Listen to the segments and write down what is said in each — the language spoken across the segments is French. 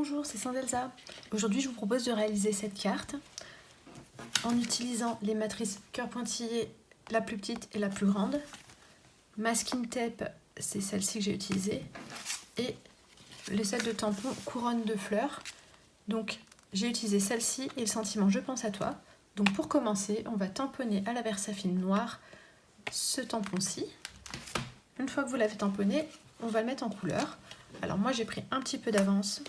Bonjour, c'est Sandelza. Aujourd'hui, je vous propose de réaliser cette carte en utilisant les matrices cœur pointillé, la plus petite et la plus grande. Masking tape, c'est celle-ci que j'ai utilisée. Et les sets de tampons couronne de fleurs. Donc, j'ai utilisé celle-ci et le sentiment Je pense à toi. Donc, pour commencer, on va tamponner à la Versafine noire ce tampon-ci. Une fois que vous l'avez tamponné, on va le mettre en couleur. Alors moi j'ai pris un petit peu d'avance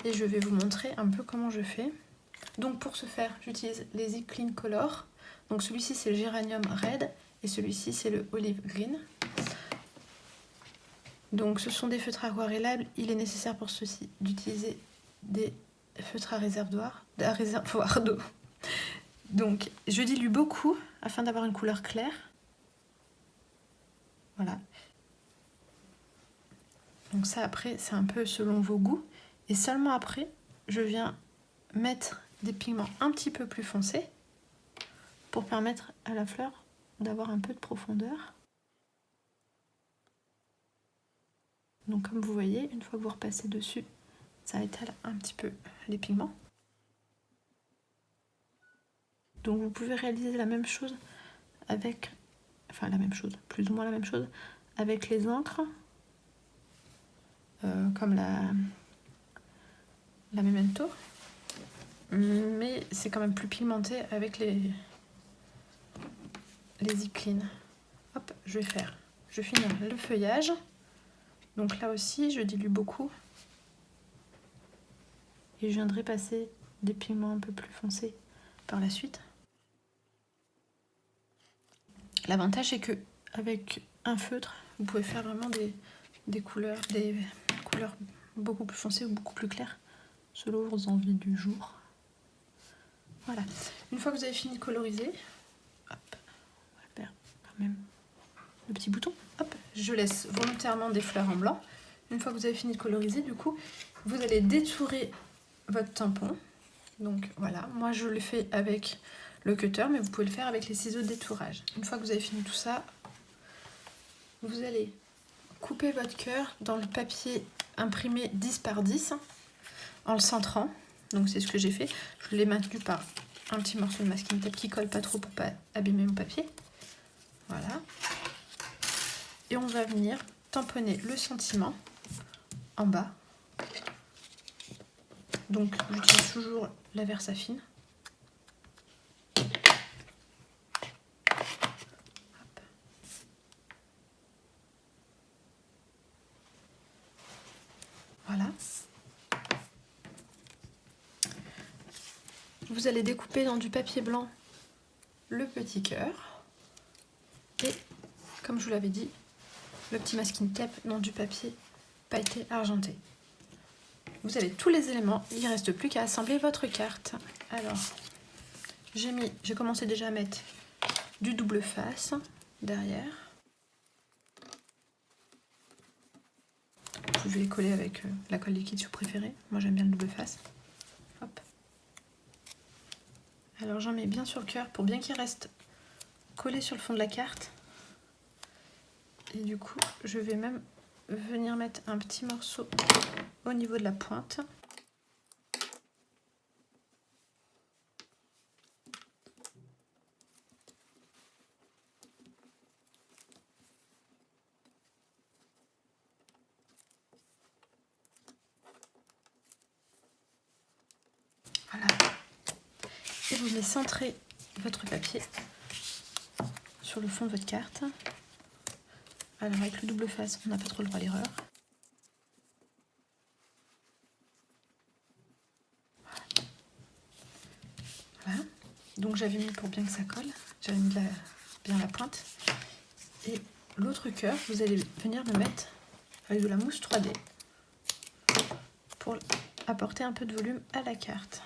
et je vais vous montrer un peu comment je fais. Donc pour ce faire, j'utilise les Ink Clean Color. Donc celui-ci c'est le Géranium Red et celui-ci c'est le Olive Green. Donc ce sont des feutres aquarellables. Il est nécessaire pour ceci d'utiliser des feutres à réservoir d'eau. Donc je dilue beaucoup afin d'avoir une couleur claire. Voilà. Donc ça après c'est un peu selon vos goûts. Et seulement après je viens mettre des pigments un petit peu plus foncés pour permettre à la fleur d'avoir un peu de profondeur. Donc comme vous voyez, une fois que vous repassez dessus, ça étale un petit peu les pigments. Donc vous pouvez réaliser la même chose avec, enfin la même chose, plus ou moins la même chose, avec les encres, comme la Memento. Mais c'est quand même plus pigmenté avec les Ink Clean. Hop, je vais finir le feuillage. Donc là aussi, je dilue beaucoup. Et je viendrai passer des pigments un peu plus foncés par la suite. L'avantage, c'est que avec un feutre, vous pouvez faire vraiment des couleurs beaucoup plus foncées ou beaucoup plus claires, selon vos envies du jour. Voilà. Une fois que vous avez fini de coloriser, hop, on va faire quand même le petit bouton. Hop, je laisse volontairement des fleurs en blanc. Une fois que vous avez fini de coloriser, du coup, vous allez détourer votre tampon. Donc voilà, moi je le fais avec le cutter, mais vous pouvez le faire avec les ciseaux de détourage. Une fois que vous avez fini tout ça, vous allez couper votre cœur dans le papier imprimé 10 par 10 en le centrant. Donc c'est ce que j'ai fait. Je l'ai maintenu par un petit morceau de masking tape qui colle pas trop pour pas abîmer mon papier. Voilà. Et on va venir tamponner le sentiment en bas. Donc j'utilise toujours la Versafine. Voilà. Vous allez découper dans du papier blanc le petit cœur. Et, comme je vous l'avais dit, le petit masking tape dans du papier pailleté argenté. Vous avez tous les éléments, il ne reste plus qu'à assembler votre carte. Alors, j'ai commencé déjà à mettre du double face derrière. Vous pouvez les coller avec la colle liquide si vous préférez. Moi j'aime bien le double face. Hop. Alors j'en mets bien sur le cœur pour bien qu'il reste collé sur le fond de la carte. Et du coup, je vais même venir mettre un petit morceau au niveau de la pointe. Voilà. Et vous venez centrer votre papier sur le fond de votre carte. Alors avec le double face, on n'a pas trop le droit à l'erreur. Voilà. Donc j'avais mis pour bien que ça colle, j'avais mis bien la pointe. Et l'autre cœur, vous allez venir le mettre avec de la mousse 3D pour apporter un peu de volume à la carte.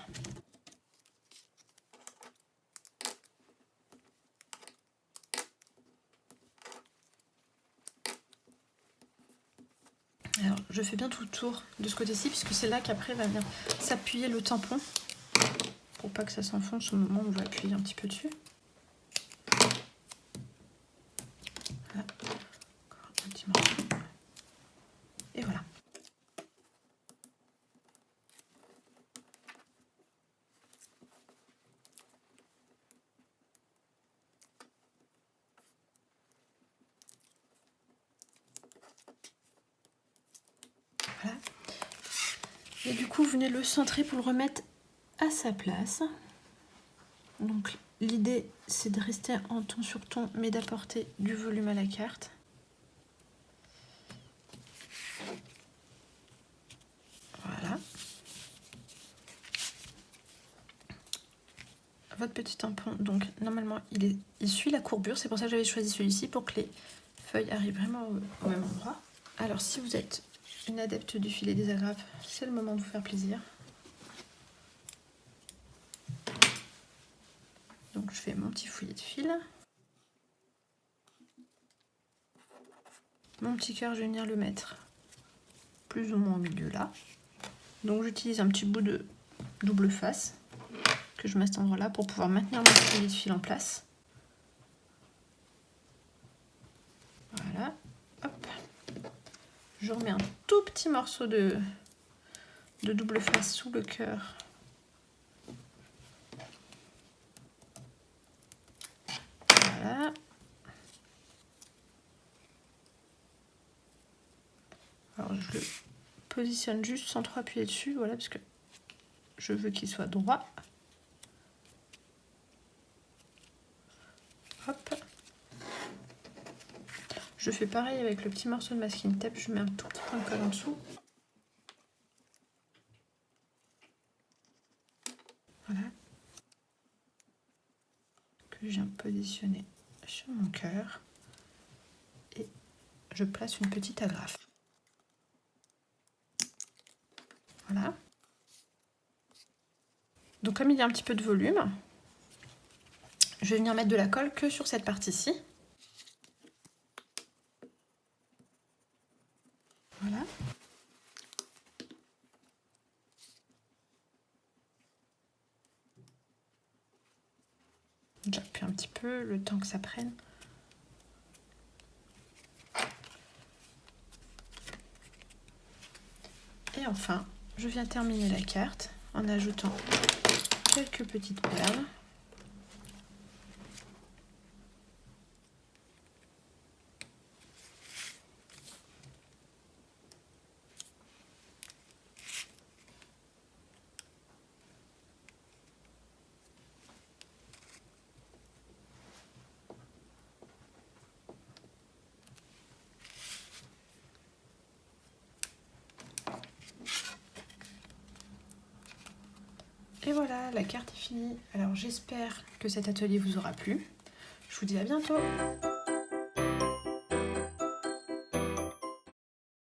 Alors, je fais bien tout le tour de ce côté-ci, puisque c'est là qu'après va venir s'appuyer le tampon, pour pas que ça s'enfonce au moment où on va appuyer un petit peu dessus. Voilà. Encore un petit morceau. Et voilà. Et du coup, vous venez le centrer pour le remettre à sa place. Donc l'idée, c'est de rester en ton sur ton, mais d'apporter du volume à la carte. Voilà. Votre petit tampon, donc normalement, il suit la courbure. C'est pour ça que j'avais choisi celui-ci, pour que les feuilles arrivent vraiment au même endroit. Alors si vous êtes une adepte du filet des agrafes, c'est le moment de vous faire plaisir. Donc je fais mon petit fouillet de fil. Mon petit cœur, je vais venir le mettre plus ou moins au milieu là. Donc j'utilise un petit bout de double face que je mets à cet endroit là pour pouvoir maintenir mon fouillet de fil en place. Voilà, hop. Je remets un tout petit morceau de double face sous le cœur. Voilà. Alors je le positionne juste sans trop appuyer dessus, voilà, parce que je veux qu'il soit droit. Hop. Je fais pareil avec le petit morceau de masking tape, je mets un tout petit point de colle en dessous. Voilà. Que je viens positionner sur mon cœur. Et je place une petite agrafe. Voilà. Donc comme il y a un petit peu de volume, je vais venir mettre de la colle que sur cette partie-ci. Voilà. J'appuie un petit peu, le temps que ça prenne. Et enfin, je viens terminer la carte en ajoutant quelques petites perles. Et voilà, la carte est finie. Alors j'espère que cet atelier vous aura plu. Je vous dis à bientôt.